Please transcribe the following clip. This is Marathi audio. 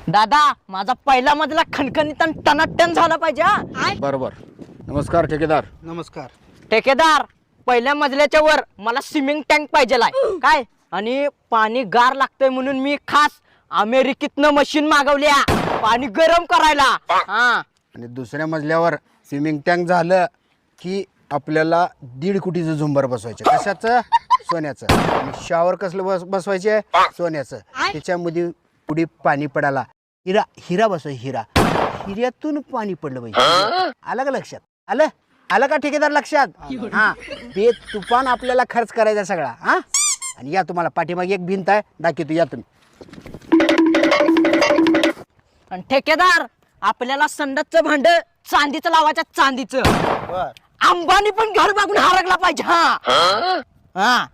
दादा माझा पहिला मजला खणखणीत आणि टनाटन झाला पाहिजे हा. बरोबर. नमस्कार ठेकेदार. नमस्कार. ठेकेदार पहिल्या मजल्याच्या वर मला स्विमिंग टँक पाहिजेलाय काय आणि पाणी गार लागतंय म्हणून मी खास अमेरिकेतनं मशीन मागवल्या पाणी गरम करायला. हा आणि दुसऱ्या मजल्यावर स्विमिंग टँक झालं की आपल्याला 1.5 कोटीचं झुंबर बसवायचं. कशाचं? सोन्याचं. आणि शॉवर कसलं बसवायचे? सोन्याचं. त्याच्यामध्ये पुढे पाणी पडायला हिरा हिरा बसवाय हिरा. हिऱ्यातून पाणी पडलं पाहिजे. आलं का लक्षात? आलं का ठेकेदार लक्षात? हा तुफान आपल्याला खर्च करायचा सगळा. हा आणि या तुम्हाला पाठीमागे एक भिंत आहे दाखवतो, या तुम्ही. आणि ठेकेदार आपल्याला संडासचं भांड चांदीचं लावायचं. चांदीचं. बर. अंबानी पण घर बघून हारगला पाहिजे. हा हा